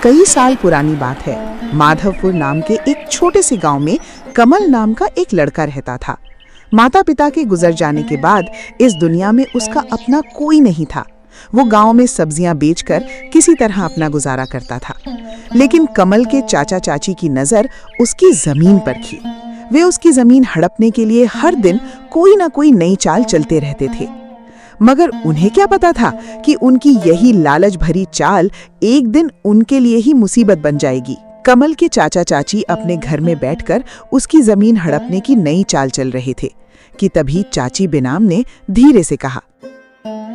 कई साल पुरानी बात है। माधवपुर नाम के एक छोटे से गांव में कमल नाम का एक लड़का रहता था। माता पिता के गुजर जाने के बाद इस दुनिया में उसका अपना कोई नहीं था। वो गांव में सब्जियां बेचकर किसी तरह अपना गुजारा करता था। लेकिन कमल के चाचा चाची की नजर उसकी जमीन पर थी। वे उसकी जमीन हड़पने के लिए हर दिन कोई ना कोई नई चाल चलते रहते थे। मगर उन्हें क्या पता था कि उनकी यही लालच भरी चाल एक दिन उनके लिए ही मुसीबत बन जाएगी। कमल के चाचा चाची अपने घर में बैठकर उसकी जमीन हड़पने की नई चाल चल रहे थे कि तभी चाची बेनाम ने धीरे से कहा,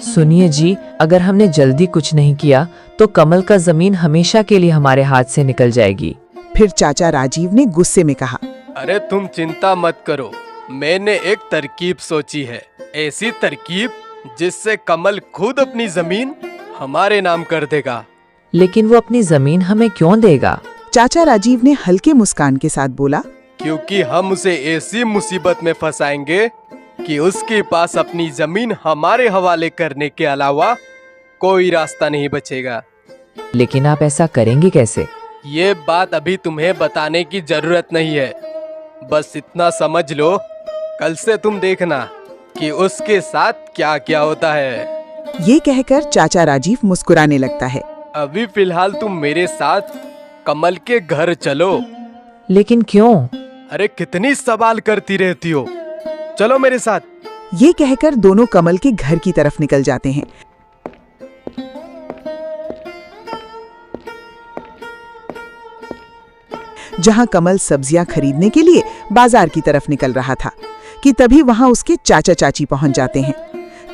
सुनिए जी, अगर हमने जल्दी कुछ नहीं किया तो कमल का जमीन हमेशा के लिए हमारे हाथ से निकल जाएगी। फिर चाचा राजीव ने गुस्से में कहा, अरे तुम चिंता मत करो, मैंने एक तरकीब सोची है। ऐसी तरकीब जिससे कमल खुद अपनी जमीन हमारे नाम कर देगा। लेकिन वो अपनी जमीन हमें क्यों देगा? चाचा राजीव ने हल्के मुस्कान के साथ बोला, क्योंकि हम उसे ऐसी मुसीबत में फंसाएंगे कि उसके पास अपनी जमीन हमारे हवाले करने के अलावा कोई रास्ता नहीं बचेगा। लेकिन आप ऐसा करेंगे कैसे? ये बात अभी तुम्हें बताने की जरूरत नहीं है। बस इतना समझ लो, कल से तुम देखना कि उसके साथ क्या क्या होता है। ये कहकर चाचा राजीव मुस्कुराने लगता है। अभी फिलहाल तुम मेरे साथ कमल के घर चलो। लेकिन क्यों? अरे कितनी सवाल करती रहती हो, चलो मेरे साथ। ये कहकर दोनों कमल के घर की तरफ निकल जाते हैं। जहां कमल सब्जियां खरीदने के लिए बाजार की तरफ निकल रहा था कि तभी वहां उसके चाचा चाची पहुंच जाते हैं।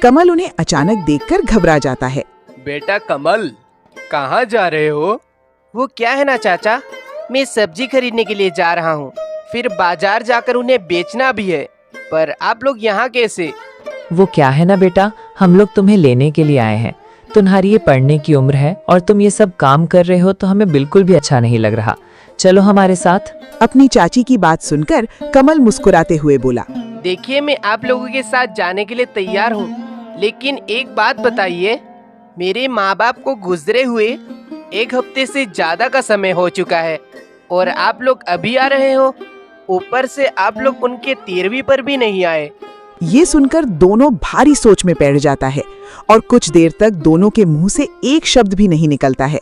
कमल उन्हें अचानक देखकर घबरा जाता है। बेटा कमल, कहाँ जा रहे हो? वो क्या है ना चाचा, मैं सब्जी खरीदने के लिए जा रहा हूँ, फिर बाजार जाकर उन्हें बेचना भी है। पर आप लोग यहाँ कैसे? वो क्या है ना बेटा, हम लोग तुम्हें लेने के लिए आए हैं। तुम्हारी ये पढ़ने की उम्र है और तुम ये सब काम कर रहे हो तो हमें बिल्कुल भी अच्छा नहीं लग रहा। चलो हमारे साथ। अपनी चाची की बात सुनकर कमल मुस्कुराते हुए बोला, देखिए मैं आप लोगों के साथ जाने के लिए तैयार हूँ, लेकिन एक बात बताइए, मेरे माँ बाप को गुजरे हुए 1 हफ्ते से ज्यादा का समय हो चुका है और आप लोग अभी आ रहे हो। ऊपर से आप लोग उनके 13वीं पर भी नहीं आए। ये सुनकर दोनों भारी सोच में पड़ जाता है और कुछ देर तक दोनों के मुंह से एक शब्द भी नहीं निकलता है।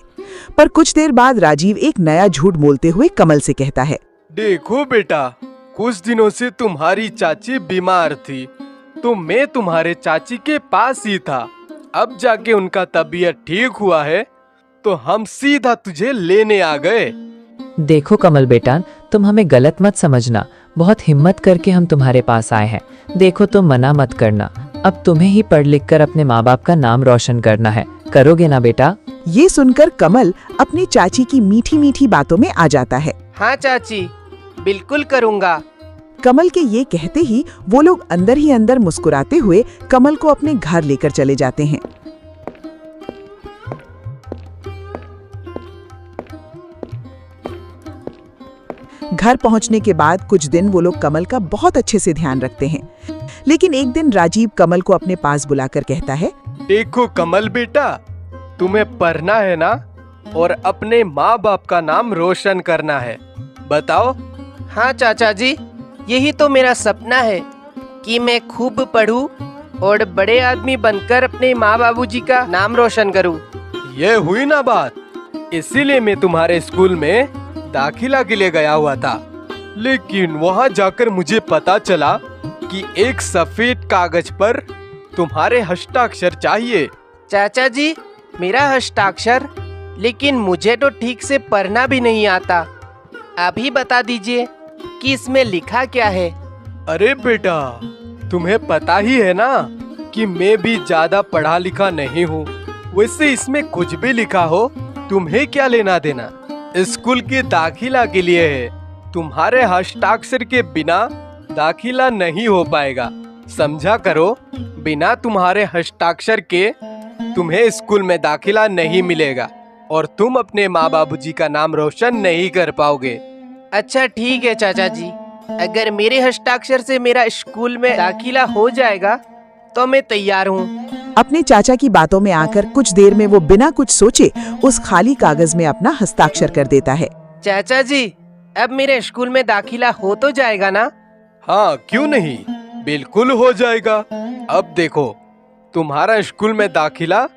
पर कुछ देर बाद राजीव एक नया झूठ बोलते हुए कमल से कहता है, देखो बेटा, कुछ दिनों से तुम्हारी चाची बीमार थी तो मैं तुम्हारे चाची के पास ही था। अब जाके उनका तबीयत ठीक हुआ है तो हम सीधा तुझे लेने आ गए। देखो कमल बेटा, तुम हमें गलत मत समझना, बहुत हिम्मत करके हम तुम्हारे पास आए हैं। देखो तुम मना मत करना, अब तुम्हें ही पढ़ लिख कर अपने माँ बाप का नाम रोशन करना है। करोगे ना बेटा? ये सुनकर कमल अपनी चाची की मीठी मीठी बातों में आ जाता है। हाँ चाची, बिल्कुल करूँगा। कमल के ये कहते ही वो लोग अंदर ही अंदर मुस्कुराते हुए कमल को अपने घर लेकर चले जाते हैं। घर पहुंचने के बाद कुछ दिन वो लोग कमल का बहुत अच्छे से ध्यान रखते हैं। लेकिन एक दिन राजीव कमल को अपने पास बुलाकर कहता है, देखो कमल बेटा, तुम्हें पढ़ना है ना और अपने माँ बाप का नाम रोशन करना है। बताओ। हाँ चाचा जी, यही तो मेरा सपना है कि मैं खूब पढूं और बड़े आदमी बनकर अपने माँ बाबूजी का नाम रोशन करूं। ये हुई ना बात, इसीलिए मैं तुम्हारे स्कूल में दाखिला के लिए गया हुआ था। लेकिन वहाँ जाकर मुझे पता चला कि एक सफेद कागज पर तुम्हारे हस्ताक्षर चाहिए। चाचा जी, मेरा हस्ताक्षर? लेकिन मुझे तो ठीक से पढ़ना भी नहीं आता। आप ही बता दीजिए कि इसमें लिखा क्या है। अरे बेटा, तुम्हें पता ही है ना कि मैं भी ज्यादा पढ़ा लिखा नहीं हूँ। वैसे इसमें कुछ भी लिखा हो, तुम्हें क्या लेना देना। स्कूल के दाखिला के लिए है। तुम्हारे हस्ताक्षर के बिना दाखिला नहीं हो पाएगा, समझा करो। बिना तुम्हारे हस्ताक्षर के तुम्हें स्कूल में दाखिला नहीं मिलेगा और तुम अपने माँ बाबूजी का नाम रोशन नहीं कर पाओगे। अच्छा ठीक है चाचा जी, अगर मेरे हस्ताक्षर से मेरा स्कूल में दाखिला हो जाएगा तो मैं तैयार हूँ। अपने चाचा की बातों में आकर कुछ देर में वो बिना कुछ सोचे उस खाली कागज में अपना हस्ताक्षर कर देता है। चाचा जी, अब मेरे स्कूल में दाखिला हो तो जाएगा ना? हाँ, क्यों नहीं, बिल्कुल हो जाएगा। अब देखो, तुम्हारा स्कूल में दाखिला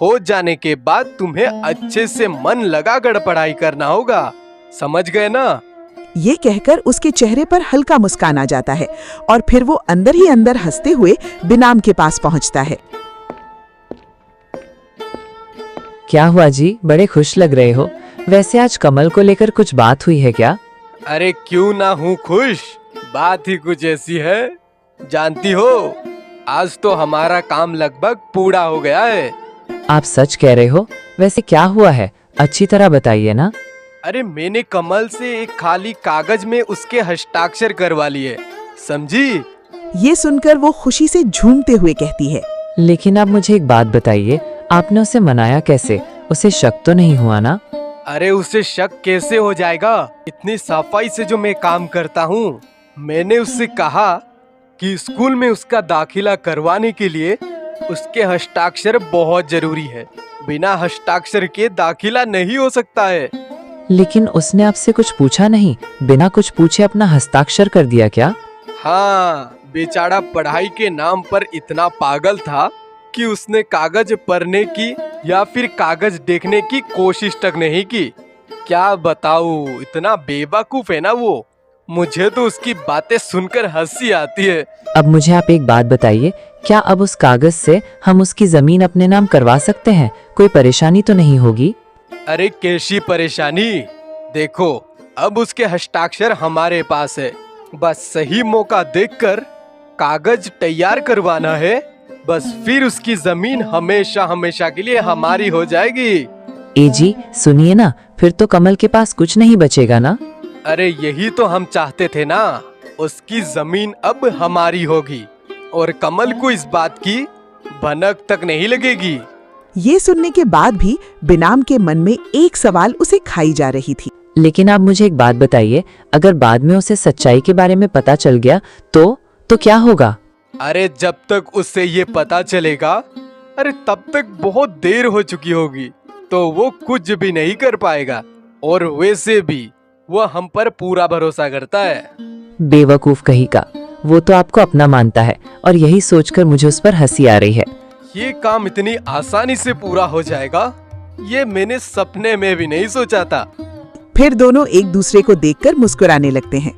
हो जाने के बाद तुम्हें अच्छे से मन लगाकर पढ़ाई करना होगा, समझ गए ना? ये कहकर उसके चेहरे पर हल्का मुस्कान आ जाता है और फिर वो अंदर ही अंदर हंसते हुए बिनाम के पास पहुंचता है। क्या हुआ जी, बड़े खुश लग रहे हो। वैसे आज कमल को लेकर कुछ बात हुई है क्या? अरे क्यों ना हूँ खुश, बात ही कुछ ऐसी है। जानती हो, आज तो हमारा काम लगभग पूरा हो गया है। आप सच कह रहे हो? वैसे क्या हुआ है, अच्छी तरह बताइए ना। अरे मैंने कमल से एक खाली कागज में उसके हस्ताक्षर करवा लिए, समझी? ये सुनकर वो खुशी से झूमते हुए कहती है। लेकिन आप मुझे एक बात बताइए, आपने उसे मनाया कैसे? उसे शक तो नहीं हुआ ना? अरे उसे शक कैसे हो जाएगा, इतनी सफाई से जो मैं काम करता हूँ। मैंने उससे कहा कि स्कूल में उसका दाखिला करवाने के लिए उसके हस्ताक्षर बहुत जरूरी है, बिना हस्ताक्षर के दाखिला नहीं हो सकता है। लेकिन उसने आपसे कुछ पूछा नहीं, बिना कुछ पूछे अपना हस्ताक्षर कर दिया क्या? हाँ, बेचारा पढ़ाई के नाम पर इतना पागल था कि उसने कागज पढ़ने की या फिर कागज देखने की कोशिश तक नहीं की। क्या बताऊं, इतना बेवकूफ है ना वो। मुझे तो उसकी बातें सुनकर हंसी आती है। अब मुझे आप एक बात बताइए, क्या अब उस कागज से हम उसकी जमीन अपने नाम करवा सकते हैं? कोई परेशानी तो नहीं होगी? अरे कैसी परेशानी, देखो अब उसके हस्ताक्षर हमारे पास है, बस सही मौका देखकर कागज तैयार करवाना है, बस फिर उसकी जमीन हमेशा हमेशा के लिए हमारी हो जाएगी। ए जी सुनिए ना, फिर तो कमल के पास कुछ नहीं बचेगा ना? अरे यही तो हम चाहते थे ना, उसकी जमीन अब हमारी होगी और कमल को इस बात की भनक तक नहीं लगेगी। ये सुनने के बाद भी बिनाम के मन में एक सवाल उसे खाई जा रही थी। लेकिन आप मुझे एक बात बताइए, अगर बाद में उसे सच्चाई के बारे में पता चल गया तो क्या होगा? अरे जब तक उससे ये पता चलेगा, अरे तब तक बहुत देर हो चुकी होगी, तो वो कुछ भी नहीं कर पाएगा। और वैसे भी वो हम पर पूरा भरोसा करता है। बेवकूफ कहीं का, वो तो आपको अपना मानता है और यही सोचकर मुझे उस पर हंसी आ रही है। ये काम इतनी आसानी से पूरा हो जाएगा, ये मैंने सपने में भी नहीं सोचा था। फिर दोनों एक दूसरे को देखकर मुस्कुराने लगते हैं।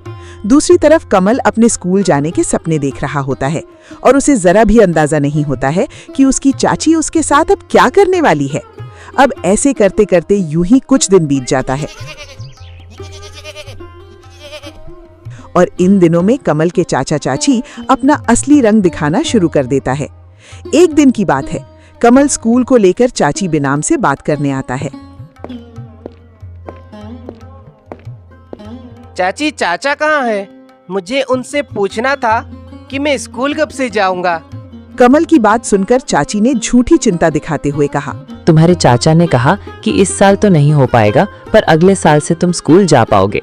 दूसरी तरफ कमल अपने स्कूल जाने के सपने देख रहा होता है और उसे जरा भी अंदाजा नहीं होता है कि उसकी चाची उसके साथ अब क्या करने वाली है। अब ऐसे करते करते यूं ही कुछ दिन बीत जाता है और इन दिनों में कमल के चाचा चाची अपना असली रंग दिखाना शुरू कर देता है। एक दिन की बात है, कमल स्कूल को लेकर चाची बिनाम से बात करने आता है। चाची, चाचा कहाँ है? मुझे उनसे पूछना था कि मैं स्कूल कब से जाऊंगा। कमल की बात सुनकर चाची ने झूठी चिंता दिखाते हुए कहा, तुम्हारे चाचा ने कहा कि इस साल तो नहीं हो पाएगा, पर अगले साल से तुम स्कूल जा पाओगे।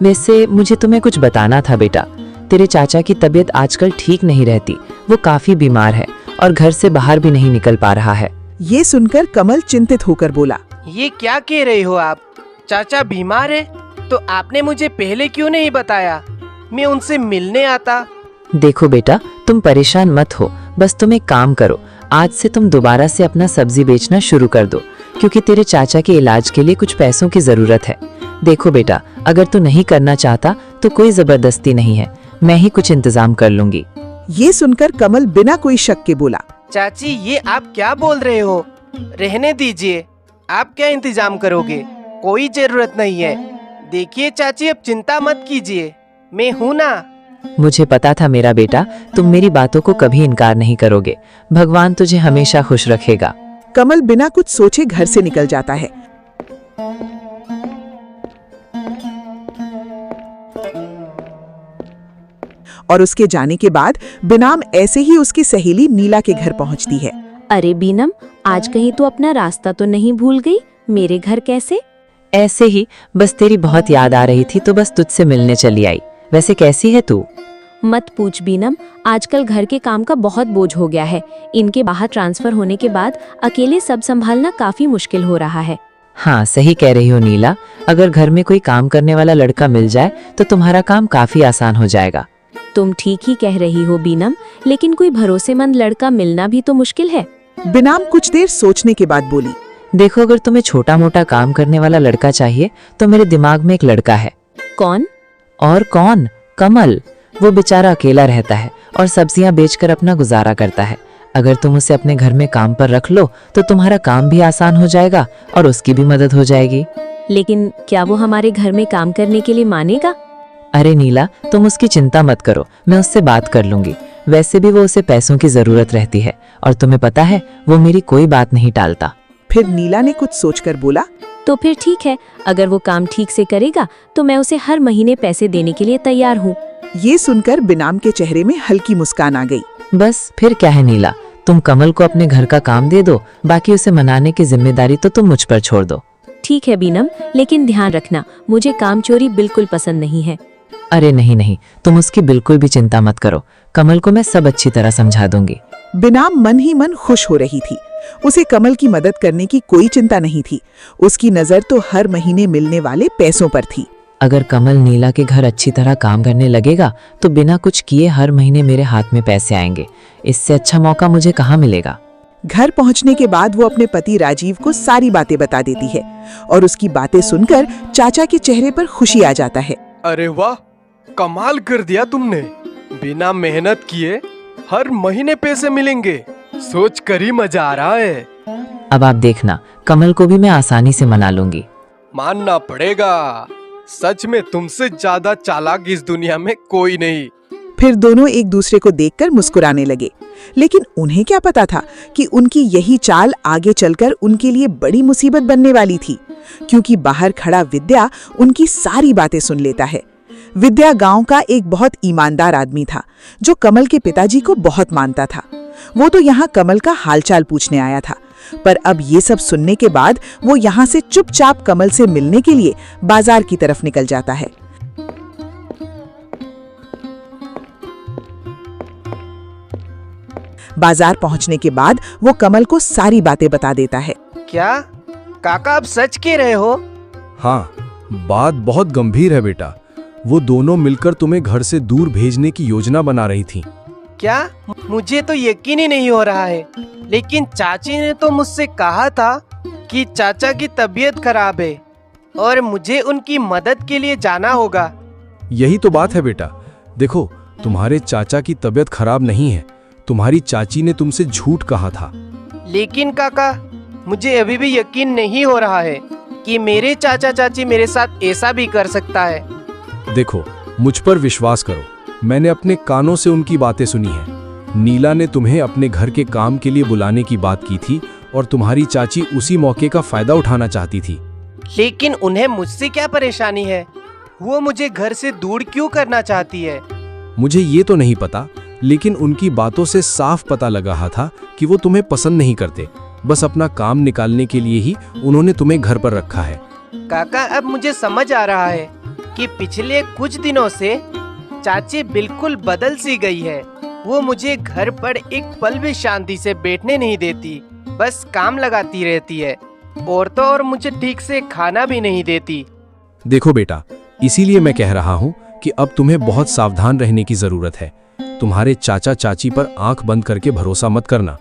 वैसे मुझे तुम्हें कुछ बताना था बेटा, तेरे चाचा की तबीयत आजकल ठीक नहीं रहती, वो काफी बीमार है और घर से बाहर भी नहीं निकल पा रहा है। ये सुनकर कमल चिंतित होकर बोला, ये क्या कह रहे हो आप? चाचा बीमार है तो आपने मुझे पहले क्यों नहीं बताया? मैं उनसे मिलने आता। देखो बेटा, तुम परेशान मत हो, बस तुम एक काम करो, आज से तुम दोबारा से अपना सब्जी बेचना शुरू कर दो, क्योंकि तेरे चाचा के इलाज के लिए कुछ पैसों की जरूरत है। देखो बेटा, अगर तू नहीं करना चाहता तो कोई जबरदस्ती नहीं है, मैं ही कुछ इंतजाम कर लूंगी। ये सुनकर कमल बिना कोई शक के बोला, चाची, ये आप क्या बोल रहे हो? रहने दीजिए, आप क्या इंतजाम करोगे? कोई जरूरत नहीं है। देखिए चाची, अब चिंता मत कीजिए, मैं हूँ ना। मुझे पता था मेरा बेटा, तुम मेरी बातों को कभी इनकार नहीं करोगे। भगवान तुझे हमेशा खुश रखेगा। कमल बिना कुछ सोचे घर से निकल जाता है। और उसके जाने के बाद बिनाम ऐसे ही उसकी सहेली नीला के घर पहुंचती है। अरे बीनम, आज कहीं तू अपना रास्ता तो नहीं भूल गई? मेरे घर कैसे? ऐसे ही, बस तेरी बहुत याद आ रही थी तो बस तुझसे मिलने चली आई। वैसे कैसी है तू? मत पूछ बीनम, आजकल घर के काम का बहुत बोझ हो गया है। इनके बाहर ट्रांसफर होने के बाद अकेले सब संभालना काफी मुश्किल हो रहा है। हाँ, सही कह रही हो नीला। अगर घर में कोई काम करने वाला लड़का मिल जाए तो तुम्हारा काम काफी आसान हो जाएगा। तुम ठीक ही कह रही हो बीनम, लेकिन कोई भरोसेमंद लड़का मिलना भी तो मुश्किल है। बिनाम कुछ देर सोचने के बाद बोली, देखो, अगर तुम्हें छोटा मोटा काम करने वाला लड़का चाहिए तो मेरे दिमाग में एक लड़का है। कौन? और कौन? कमल। वो बेचारा अकेला रहता है और सब्जियां बेचकर अपना गुजारा करता है। अगर तुम उसे अपने घर में काम पर रख लो तो तुम्हारा काम भी आसान हो जाएगा और उसकी भी मदद हो जाएगी। लेकिन क्या वो हमारे घर में काम करने के लिए मानेगा? अरे नीला, तुम उसकी चिंता मत करो, मैं उससे बात कर लूंगी। वैसे भी वो उसे पैसों की जरूरत रहती है और तुम्हें पता है वो मेरी कोई बात नहीं टालता। फिर नीला ने कुछ सोचकर बोला, तो फिर ठीक है, अगर वो काम ठीक से करेगा तो मैं उसे हर महीने पैसे देने के लिए तैयार हूँ। ये सुनकर बिनाम के चेहरे में हल्की मुस्कान आ गई। बस फिर क्या है नीला, तुम कमल को अपने घर का काम दे दो, बाकी उसे मनाने की जिम्मेदारी तो तुम मुझ पर छोड़ दो। ठीक है बीनम, लेकिन ध्यान रखना, मुझे काम चोरी बिल्कुल पसंद नहीं है। अरे नहीं नहीं, तुम उसकी बिल्कुल भी चिंता मत करो। कमल को मैं सब अच्छी तरह समझा दूंगी। बिनाम मन ही मन खुश हो रही थी। उसे कमल की मदद करने की कोई चिंता नहीं थी। उसकी नजर तो हर महीने मिलने वाले पैसों पर थी। अगर कमल नीला के घर अच्छी तरह काम करने लगेगा तो बिना कुछ किए हर महीने मेरे हाथ में पैसे आएंगे। इससे अच्छा मौका मुझे कहाँ मिलेगा। घर पहुंचने के बाद वो अपने पति राजीव को सारी बातें बता देती है और उसकी बातें सुनकर चाचा के चेहरे पर खुशी आ जाता है। अरे वाह, कमाल कर दिया तुमने। बिना मेहनत किए हर महीने पैसे मिलेंगे, सोच कर ही मजा आ रहा है। अब आप देखना, कमल को भी मैं आसानी से मना लूंगी। मानना पड़ेगा, सच में तुमसे ज्यादा चालाक इस दुनिया में कोई नहीं। फिर दोनों एक दूसरे को देखकर मुस्कुराने लगे, लेकिन उन्हें क्या पता था कि उनकी यही चाल आगे चलकर उनके लिए बड़ी मुसीबत बनने वाली थी, क्योंकि बाहर खड़ा विद्या उनकी सारी बातें सुन लेता है। विद्या गांव का एक बहुत ईमानदार आदमी था जो कमल के पिताजी को बहुत मानता था। वो तो यहाँ कमल का हालचाल पूछने आया था, पर अब ये सब सुनने के बाद वो यहाँ से चुपचाप कमल से मिलने के लिए बाजार की तरफ निकल जाता है। बाजार पहुंचने के बाद वो कमल को सारी बातें बता देता है। क्या काका, आप सच कह रहे हो? हाँ, बात बहुत गंभीर है बेटा। वो दोनों मिलकर तुम्हें घर से दूर भेजने की योजना बना रही थी। क्या? मुझे तो यकीन ही नहीं हो रहा है। लेकिन चाची ने तो मुझसे कहा था कि चाचा की तबीयत खराब है और मुझे उनकी मदद के लिए जाना होगा। यही तो बात है बेटा। देखो, तुम्हारे चाचा की तबीयत खराब नहीं है, तुम्हारी चाची ने तुमसे झूठ कहा था। लेकिन काका, मुझे अभी भी यकीन नहीं हो रहा है कि मेरे चाचा चाची मेरे साथ ऐसा भी कर सकता है। देखो, मुझ पर विश्वास करो, मैंने अपने कानों से उनकी बातें सुनी हैं। नीला ने तुम्हें अपने घर के काम के लिए बुलाने की बात की थी और तुम्हारी चाची उसी मौके का फायदा उठाना चाहती थी। लेकिन उन्हें मुझसे क्या परेशानी है? वो मुझे घर से दूर क्यों करना चाहती है? मुझे ये तो नहीं पता, लेकिन उनकी बातों से साफ पता लग रहा था कि वो तुम्हें पसंद नहीं करते। बस अपना काम निकालने के लिए ही उन्होंने तुम्हें घर पर रखा है। काका, अब मुझे समझ आ रहा है कि पिछले कुछ दिनों से चाची बिल्कुल बदल सी गई है। वो मुझे घर पर एक पल भी शांति से बैठने नहीं देती, बस काम लगाती रहती है और तो और मुझे ठीक से खाना भी नहीं देती। देखो बेटा, इसीलिए मैं कह रहा हूँ कि अब तुम्हें बहुत सावधान रहने की जरूरत है। तुम्हारे चाचा चाची पर आंख बंद करके भरोसा मत करना,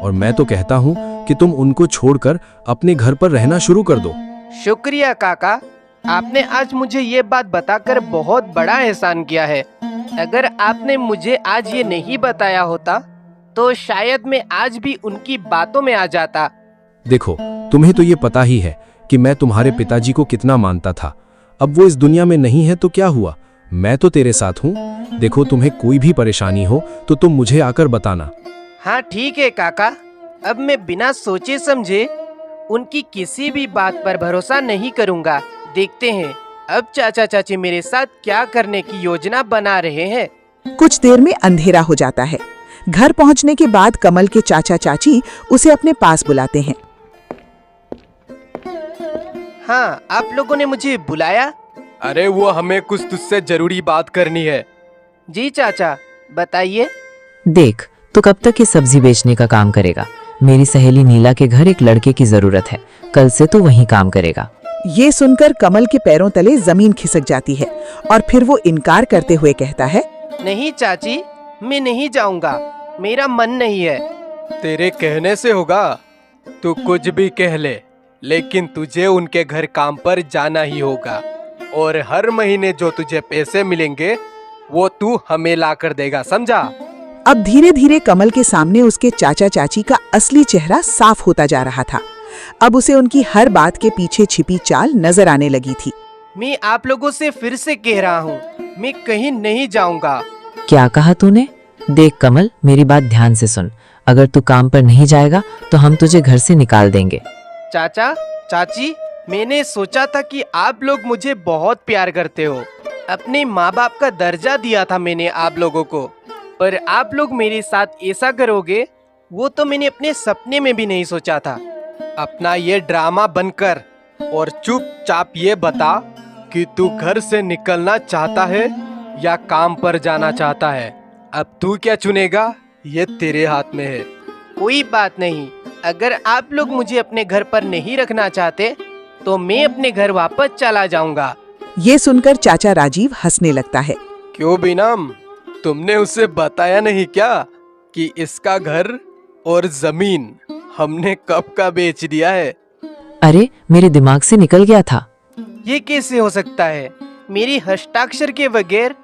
और मैं तो कहता हूँ कि तुम उनको छोड़कर अपने घर पर रहना शुरू कर दो। शुक्रिया काका, आपने आज मुझे ये बात बताकर बहुत बड़ा एहसान किया है। अगर आपने मुझे आज ये नहीं बताया होता तो शायद मैं आज भी उनकी बातों में आ जाता। देखो, तुम्हें तो ये पता ही है कि मैं तुम्हारे पिताजी को कितना मानता था। अब वो इस दुनिया में नहीं है तो क्या हुआ, मैं तो तेरे साथ हूँ। देखो, तुम्हें कोई भी परेशानी हो तो तुम मुझे आकर बताना। हाँ ठीक है काका, अब मैं बिना सोचे समझे उनकी किसी भी बात पर भरोसा नहीं करूँगा। देखते हैं अब चाचा चाची मेरे साथ क्या करने की योजना बना रहे हैं। कुछ देर में अंधेरा हो जाता है। घर पहुंचने के बाद कमल के चाचा चाची उसे अपने पास बुलाते हैं। हाँ, आप लोगों ने मुझे बुलाया? अरे वो हमें कुछ तुझसे जरूरी बात करनी है। जी चाचा, बताइए। देख, तू कब तक ये सब्जी बेचने का काम करेगा? मेरी सहेली नीला के घर एक लड़के की जरूरत है, कल से तू वहीं काम करेगा। ये सुनकर कमल के पैरों तले जमीन खिसक जाती है और फिर वो इनकार करते हुए कहता है, नहीं चाची, मैं नहीं जाऊंगा, मेरा मन नहीं है। तेरे कहने से होगा? तू कुछ भी कह ले, लेकिन तुझे उनके घर काम पर जाना ही होगा और हर महीने जो तुझे पैसे मिलेंगे वो तू हमें ला कर देगा, समझा? अब धीरे धीरे कमल के सामने उसके चाचा चाची का असली चेहरा साफ होता जा रहा था। अब उसे उनकी हर बात के पीछे छिपी चाल नजर आने लगी थी। मैं आप लोगों से फिर से कह रहा हूँ, मैं कहीं नहीं जाऊंगा। क्या कहा तूने? देख कमल, मेरी बात ध्यान से सुन। अगर तू काम पर नहीं जाएगा तो हम तुझे घर से निकाल देंगे। चाचा, चाची, मैंने सोचा था कि आप लोग मुझे बहुत प्यार करते हो। अपने माँ बाप का दर्जा दिया था मैंने आप लोगों को, पर आप लोग मेरे साथ ऐसा करोगे वो तो मैंने अपने सपने में भी नहीं सोचा था। अपना ये ड्रामा बंद कर और चुपचाप ये बता कि तू घर से निकलना चाहता है या काम पर जाना चाहता है। अब तू क्या चुनेगा ये तेरे हाथ में है। कोई बात नहीं, अगर आप लोग मुझे अपने घर पर नहीं रखना चाहते तो मैं अपने घर वापस चला जाऊंगा। ये सुनकर चाचा राजीव हंसने लगता है। क्यों बीनाम, तुमने उसे बताया नहीं क्या कि इसका घर और जमीन हमने कब का बेच दिया है? अरे, मेरे दिमाग से निकल गया था। ये कैसे हो सकता है? मेरी हस्ताक्षर के बगैर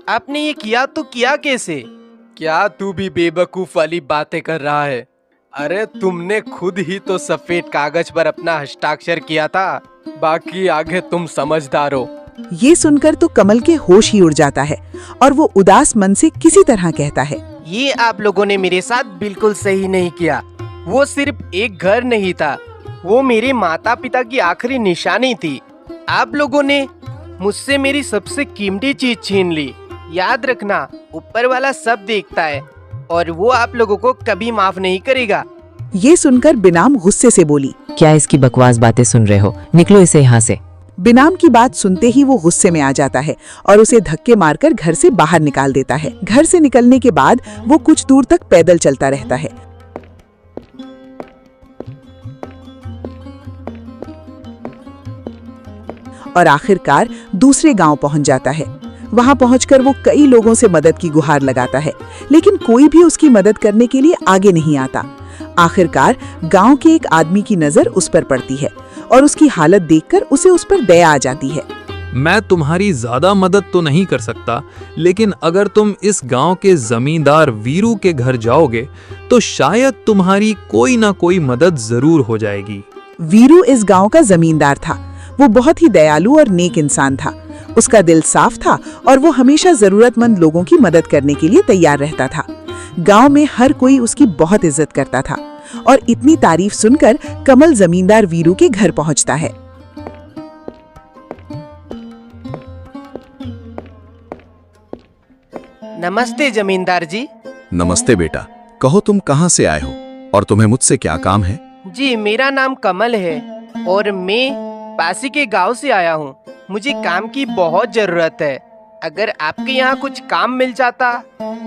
आपने ये किया तो किया कैसे? क्या तू भी बेवकूफ वाली बातें कर रहा है? अरे तुमने खुद ही तो सफेद कागज पर अपना हस्ताक्षर किया था, बाकी आगे तुम समझदार हो। ये सुनकर तो कमल के होश ही उड़ जाता है और वो उदास मन से किसी तरह कहता है, ये आप लोगों ने मेरे साथ बिल्कुल सही नहीं किया। वो सिर्फ एक घर नहीं था, वो मेरे माता पिता की आखिरी निशानी थी। आप लोगों ने मुझसे मेरी सबसे कीमती चीज छीन ली। याद रखना, ऊपर वाला सब देखता है और वो आप लोगों को कभी माफ नहीं करेगा। ये सुनकर बिनाम गुस्से से बोली, क्या इसकी बकवास बातें सुन रहे हो? निकलो इसे यहाँ से। बिनाम की बात सुनते ही वो गुस्से में आ जाता है और उसे धक्के मारकर घर से बाहर निकाल देता है। घर से निकलने के बाद वो कुछ दूर तक पैदल चलता रहता है। और आखिरकार दूसरे गांव पहुंच जाता है। वहां पहुंचकर वो कई लोगों से मदद की गुहार लगाता है, लेकिन कोई भी उसकी मदद करने के लिए आगे नहीं आता। आखिरकार गांव के एक आदमी की नजर उस पर पड़ती है और उसकी हालत देखकर उसे उस पर दया आ जाती है। मैं तुम्हारी ज्यादा मदद तो नहीं कर सकता, लेकिन अगर तुम इस गांव के जमींदार वीरू के घर जाओगे तो शायद तुम्हारी कोई ना कोई मदद जरूर हो जाएगी। वीरू इस गांव का जमींदार था। वो बहुत ही दयालु और नेक इंसान था। उसका दिल साफ था और वो हमेशा जरूरतमंद लोगों की मदद करने के लिए तैयार रहता था। गांव में हर कोई उसकी बहुत इज्जत करता था और इतनी तारीफ सुनकर कमल जमींदार वीरू के घर पहुंचता है। नमस्ते जमींदार जी। नमस्ते बेटा, कहो तुम कहाँ से आए हो और तुम्हें मुझसे क्या काम है? जी, मेरा नाम कमल है और मैं पासी के गांव से आया हूँ। मुझे काम की बहुत जरूरत है। अगर आपके यहाँ कुछ काम मिल जाता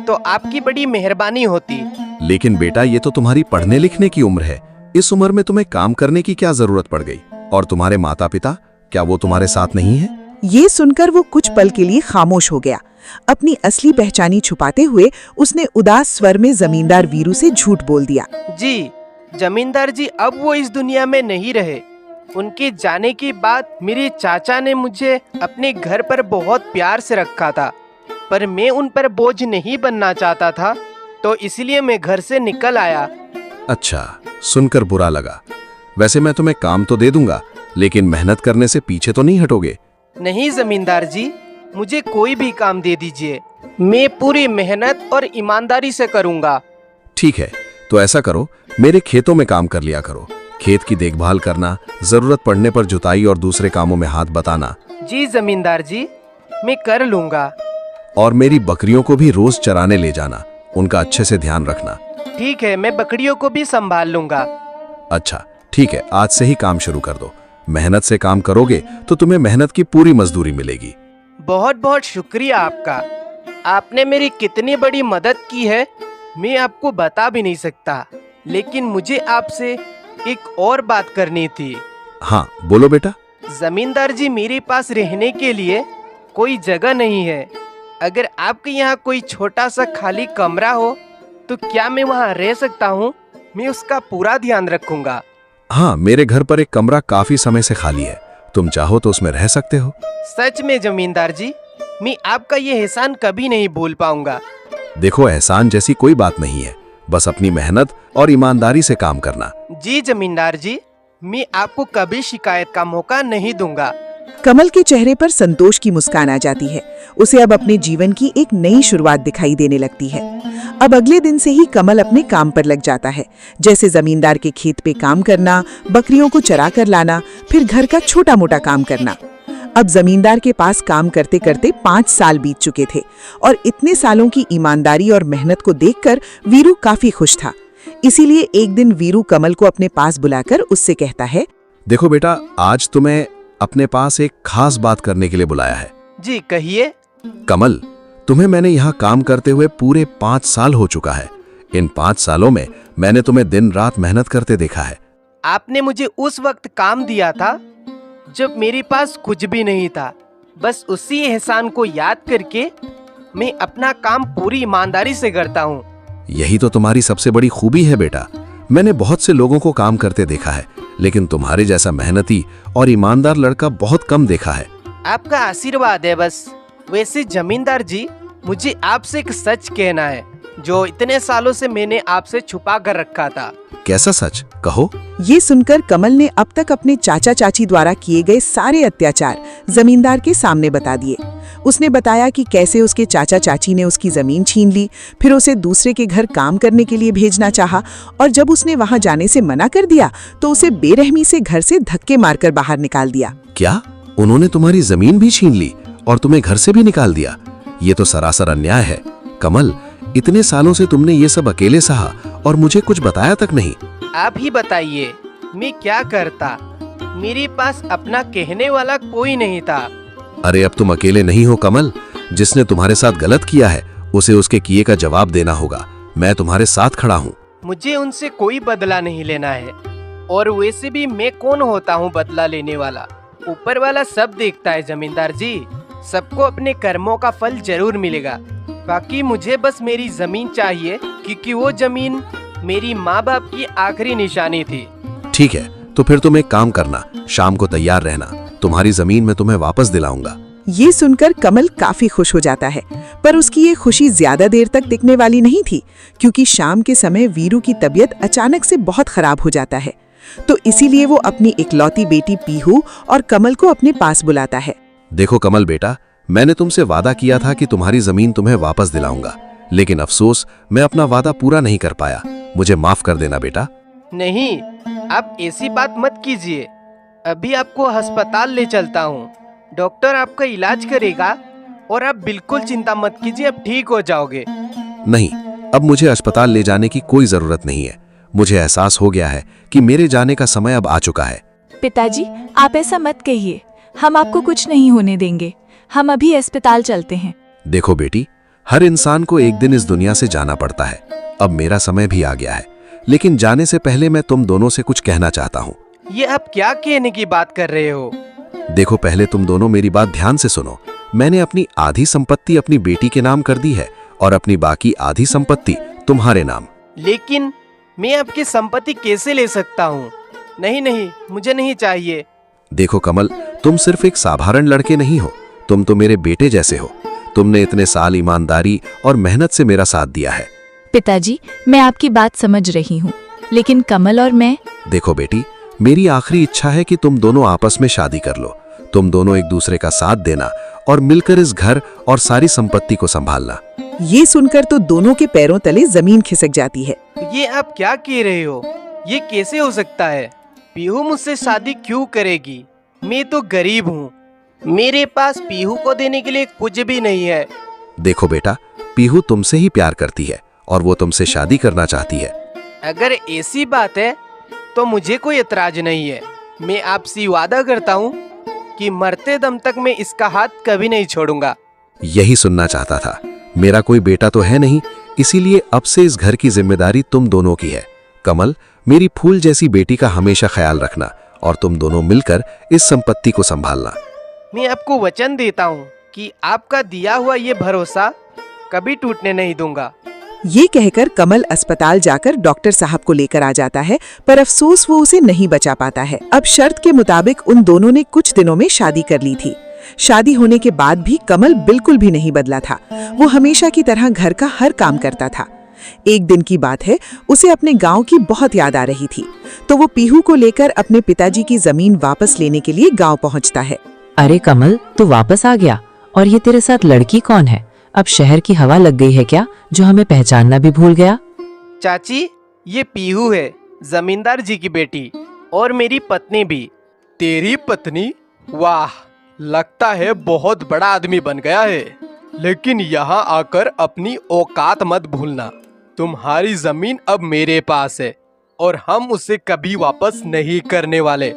तो आपकी बड़ी मेहरबानी होती। लेकिन बेटा, ये तो तुम्हारी पढ़ने लिखने की उम्र है। इस उम्र में तुम्हें काम करने की क्या जरूरत पड़ गई? और तुम्हारे माता पिता, क्या वो तुम्हारे साथ नहीं है? ये सुनकर वो कुछ पल के लिए खामोश हो गया। अपनी असली पहचानी छुपाते हुए उसने उदास स्वर में जमींदार वीरू से झूठ बोल दिया। जी जमींदार जी, अब वो इस दुनिया में नहीं रहे। उनके जाने के बाद मेरे चाचा ने मुझे अपने घर पर बहुत प्यार से रखा था, पर मैं उन पर बोझ नहीं बनना चाहता था, तो इसलिए मैं घर से निकल आया। अच्छा, सुनकर बुरा लगा। वैसे मैं तुम्हें काम तो दे दूंगा, लेकिन मेहनत करने से पीछे तो नहीं हटोगे? नहीं जमींदार जी, मुझे कोई भी काम दे दीजिए, मैं पूरी मेहनत और ईमानदारी से करूंगा। ठीक है, तो ऐसा करो, मेरे खेतों में काम कर लिया करो। खेत की देखभाल करना, जरूरत पड़ने पर जुताई और दूसरे कामों में हाथ बटाना। जी जमींदार जी, मैं कर लूंगा। और मेरी बकरियों को भी रोज चराने ले जाना, उनका अच्छे से ध्यान रखना। ठीक है, मैं बकरियों को भी संभाल लूंगा। अच्छा ठीक है, आज से ही काम शुरू कर दो। मेहनत से काम करोगे तो तुम्हें मेहनत की पूरी मजदूरी मिलेगी। बहुत बहुत शुक्रिया आपका। आपने मेरी कितनी बड़ी मदद की है मैं आपको बता भी नहीं सकता, लेकिन मुझे आपसे एक और बात करनी थी। हाँ बोलो बेटा। जमींदार जी, मेरे पास रहने के लिए कोई जगह नहीं है। अगर आपके यहाँ कोई छोटा सा खाली कमरा हो तो क्या मैं वहाँ रह सकता हूँ? मैं उसका पूरा ध्यान रखूंगा। हाँ, मेरे घर पर एक कमरा काफी समय से खाली है, तुम चाहो तो उसमें रह सकते हो। सच में जमींदार जी, मैं आपका ये एहसान कभी नहीं भूल पाऊंगा। देखो, एहसान जैसी कोई बात नहीं है, बस अपनी मेहनत और ईमानदारी से काम करना। जी जमींदार जी, मैं आपको कभी शिकायत का मौका नहीं दूंगा। कमल के चेहरे पर संतोष की मुस्कान आ जाती है। उसे अब अपने जीवन की एक नई शुरुआत दिखाई देने लगती है। अब अगले दिन से ही कमल अपने काम पर लग जाता है, जैसे जमींदार के खेत पे काम करना, बकरियों को चरा कर लाना, फिर घर का छोटा मोटा काम करना। अब जमींदार के पास काम करते करते 5 साल बीत चुके थे और इतने सालों की ईमानदारी और मेहनत को देखकर वीरू काफी खुश था। इसीलिए एक दिन वीरू कमल को अपने पास बुलाकर उससे कहता है, देखो बेटा, आज तुम्हें अपने पास एक खास बात करने के लिए बुलाया है। जी कहिए। कमल, तुम्हें मैंने यहाँ काम करते हुए पूरे 5 साल हो चुका है। इन 5 सालों में मैंने तुम्हें दिन रात मेहनत करते देखा है। आपने मुझे उस वक्त काम दिया था जब मेरे पास कुछ भी नहीं था। बस उसी एहसान को याद करके मैं अपना काम पूरी ईमानदारी से करता हूँ। यही तो तुम्हारी सबसे बड़ी खूबी है बेटा। मैंने बहुत से लोगों को काम करते देखा है, लेकिन तुम्हारे जैसा मेहनती और ईमानदार लड़का बहुत कम देखा है। आपका आशीर्वाद है बस। वैसे जमींदार जी, मुझे आपसे एक सच कहना है जो इतने सालों से मैंने आपसे छुपा कर रखा था। कैसा सच? कहो। ये सुनकर कमल ने अब तक अपने चाचा चाची द्वारा किए गए सारे अत्याचार जमींदार के सामने बता दिए। उसने बताया कि कैसे उसके चाचा चाची ने उसकी जमीन छीन ली, फिर उसे दूसरे के घर काम करने के लिए भेजना चाहा, और जब उसने वहां जाने से मना कर दिया तो उसे बेरहमी से घर से धक्के मारकर बाहर निकाल दिया। क्या उन्होंने तुम्हारी जमीन भी छीन ली और तुम्हें घर से भी निकाल दिया? ये तो सरासर अन्याय है। कमल, इतने सालों से तुमने ये सब अकेले सहा और मुझे कुछ बताया तक नहीं। आप ही बताइए, मैं क्या करता? मेरे पास अपना कहने वाला कोई नहीं था। अरे अब तुम अकेले नहीं हो कमल। जिसने तुम्हारे साथ गलत किया है उसे उसके किए का जवाब देना होगा। मैं तुम्हारे साथ खड़ा हूँ। मुझे उनसे कोई बदला नहीं लेना है, और वैसे भी मैं कौन होता हूँ बदला लेने वाला? ऊपर वाला सब देखता है जमींदार जी। सबको अपने कर्मों का फल जरूर मिलेगा। बाकी मुझे बस मेरी जमीन चाहिए, क्योंकि वो जमीन मेरी माँ बाप की आखिरी निशानी थी। ठीक है, तो फिर तुम एक काम करना, शाम को तैयार रहना। तुम्हारी जमीन मैं तुम्हें वापस दिलाऊंगा। ये सुनकर कमल काफी खुश हो जाता है, पर उसकी ये खुशी ज्यादा देर तक टिकने वाली नहीं थी, क्योंकि शाम के समय वीरू की तबीयत अचानक से बहुत खराब हो जाता है। तो इसीलिए वो अपनी इकलौती बेटी पीहू और कमल को अपने पास बुलाता है। देखो कमल बेटा, मैंने तुमसे वादा किया था कि तुम्हारी जमीन तुम्हें वापस दिलाऊंगा, लेकिन अफसोस मैं अपना वादा पूरा नहीं कर पाया। मुझे माफ कर देना बेटा। नहीं, आप ऐसी बात मत कीजिए। अभी आपको अस्पताल ले चलता हूँ। डॉक्टर आपका इलाज करेगा और आप बिल्कुल चिंता मत कीजिए, अब ठीक हो जाओगे। नहीं, अब मुझे अस्पताल ले जाने की कोई जरूरत नहीं है। मुझे एहसास हो गया है कि मेरे जाने का समय अब आ चुका है। पिताजी, आप ऐसा मत कहिए। हम आपको कुछ नहीं होने देंगे। हम अभी अस्पताल चलते हैं। देखो बेटी, हर इंसान को एक दिन इस दुनिया से जाना पड़ता है। अब मेरा समय भी आ गया है, लेकिन जाने से पहले मैं तुम दोनों से कुछ कहना चाहता हूँ। ये आप क्या कहने की बात कर रहे हो? देखो, पहले तुम दोनों मेरी बात ध्यान से सुनो। मैंने अपनी आधी संपत्ति अपनी बेटी के नाम कर दी है और अपनी बाकी आधी संपत्ति तुम्हारे नाम। लेकिन मैं आपकी संपत्ति कैसे ले सकता हूँ? नहीं नहीं, मुझे नहीं चाहिए। देखो कमल, तुम सिर्फ एक साधारण लड़के नहीं हो, तुम तो मेरे बेटे जैसे हो। तुमने इतने साल ईमानदारी और मेहनत से मेरा साथ दिया है। पिताजी, मैं आपकी बात समझ रही हूँ, लेकिन कमल और मैं। देखो बेटी, मेरी आखिरी इच्छा है कि तुम दोनों आपस में शादी कर लो। तुम दोनों एक दूसरे का साथ देना और मिलकर इस घर और सारी संपत्ति को संभालना। ये सुनकर तो दोनों के पैरों तले जमीन खिसक जाती है। ये आप क्या कह रहे हो? ये कैसे हो सकता है? पीहू मुझसे शादी क्यों करेगी? मैं तो गरीब हूँ। मेरे पास पीहू को देने के लिए कुछ भी नहीं है। देखो बेटा, पीहू तुमसे ही प्यार करती है और वो तुमसे शादी करना चाहती है। अगर ऐसी बात है तो मुझे कोई एतराज नहीं है। मैं आपसे वादा करता हूँ कि मरते दम तक मैं इसका हाथ कभी नहीं छोड़ूंगा। यही सुनना चाहता था। मेरा कोई बेटा तो है नहीं, इसीलिए अब से इस घर की जिम्मेदारी तुम दोनों की है। कमल, मेरी फूल जैसी बेटी का हमेशा ख्याल रखना और तुम दोनों मिलकर इस संपत्ति को संभालना। मैं आपको वचन देता हूँ कि आपका दिया हुआ ये भरोसा कभी टूटने नहीं दूंगा। ये कहकर कमल अस्पताल जाकर डॉक्टर साहब को लेकर आ जाता है, पर अफसोस वो उसे नहीं बचा पाता है। अब शर्त के मुताबिक उन दोनों ने कुछ दिनों में शादी कर ली थी। शादी होने के बाद भी कमल बिल्कुल भी नहीं बदला था। वो हमेशा की तरह घर का हर काम करता था। एक दिन की बात है, उसे अपने गांव की बहुत याद आ रही थी, तो वो पीहू को लेकर अपने पिताजी की जमीन वापस लेने के लिए गांव पहुंचता है। अरे कमल, तू वापस आ गया? और ये तेरे साथ लड़की कौन है? अब शहर की हवा लग गई है क्या, जो हमें पहचानना भी भूल गया? चाची, ये पीहू है, जमींदार जी की बेटी, और मेरी पत्नी भी। तेरी पत्नी? वाह, लगता है बहुत बड़ा आदमी बन गया है। लेकिन यहाँ आकर अपनी औकात मत भूलना। तुम्हारी जमीन अब मेरे पास है और हम उसे कभी वापस नहीं करने वाले।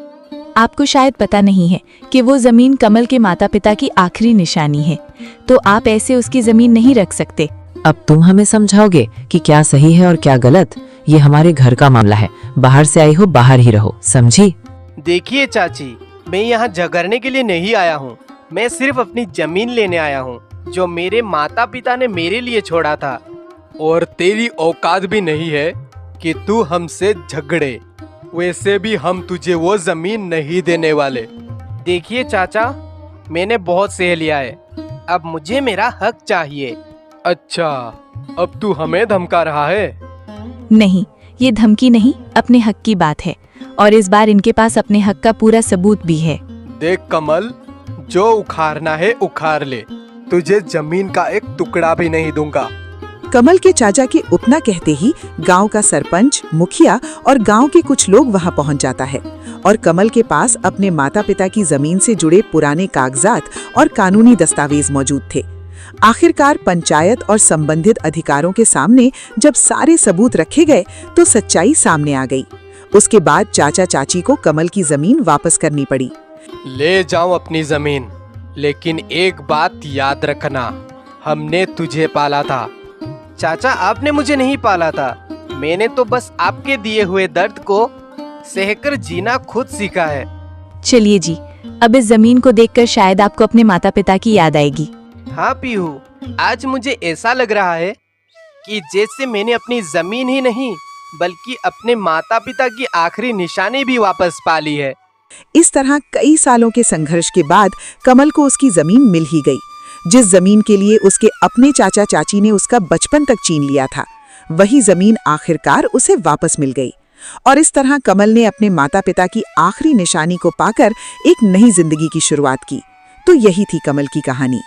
आपको शायद पता नहीं है कि वो जमीन कमल के माता पिता की आखिरी निशानी है, तो आप ऐसे उसकी जमीन नहीं रख सकते। अब तुम हमें समझाओगे कि क्या सही है और क्या गलत? ये हमारे घर का मामला है, बाहर से आई हो बाहर ही रहो, समझी? देखिए चाची, मैं यहाँ झगड़ने के लिए नहीं आया हूँ। मैं सिर्फ अपनी जमीन लेने आया हूँ जो मेरे माता पिता ने मेरे लिए छोड़ा था। और तेरी औकात भी नहीं है कि तू हमसे झगड़े। वैसे भी हम तुझे वो जमीन नहीं देने वाले। देखिए चाचा, मैंने बहुत सह लिया है, अब मुझे मेरा हक चाहिए। अच्छा, अब तू हमें धमका रहा है? नहीं, ये धमकी नहीं, अपने हक की बात है, और इस बार इनके पास अपने हक का पूरा सबूत भी है। देख कमल, जो उखाड़ना है उखाड़ ले, तुझे जमीन का एक टुकड़ा भी नहीं दूंगा। कमल के चाचा के उतना कहते ही गांव का सरपंच, मुखिया और गांव के कुछ लोग वहां पहुंच जाता है, और कमल के पास अपने माता पिता की जमीन से जुड़े पुराने कागजात और कानूनी दस्तावेज मौजूद थे। आखिरकार पंचायत और संबंधित अधिकारों के सामने जब सारे सबूत रखे गए तो सच्चाई सामने आ गई। उसके बाद चाचा चाची को कमल की जमीन वापस करनी पड़ी। ले जाओ अपनी जमीन, लेकिन एक बात याद रखना, हमने तुझे पाला था। चाचा, आपने मुझे नहीं पाला था, मैंने तो बस आपके दिए हुए दर्द को सहकर जीना खुद सीखा है। चलिए जी, अब इस जमीन को देखकर शायद आपको अपने माता पिता की याद आएगी। हाँ पीहू, आज मुझे ऐसा लग रहा है कि जैसे मैंने अपनी जमीन ही नहीं बल्कि अपने माता पिता की आखिरी निशानी भी वापस पा ली है। इस तरह कई सालों के संघर्ष के बाद कमल को उसकी जमीन मिल ही गई। जिस जमीन के लिए उसके अपने चाचा चाची ने उसका बचपन तक छीन लिया था, वही जमीन आखिरकार उसे वापस मिल गई। और इस तरह कमल ने अपने माता पिता की आखिरी निशानी को पाकर एक नई जिंदगी की शुरुआत की। तो यही थी कमल की कहानी।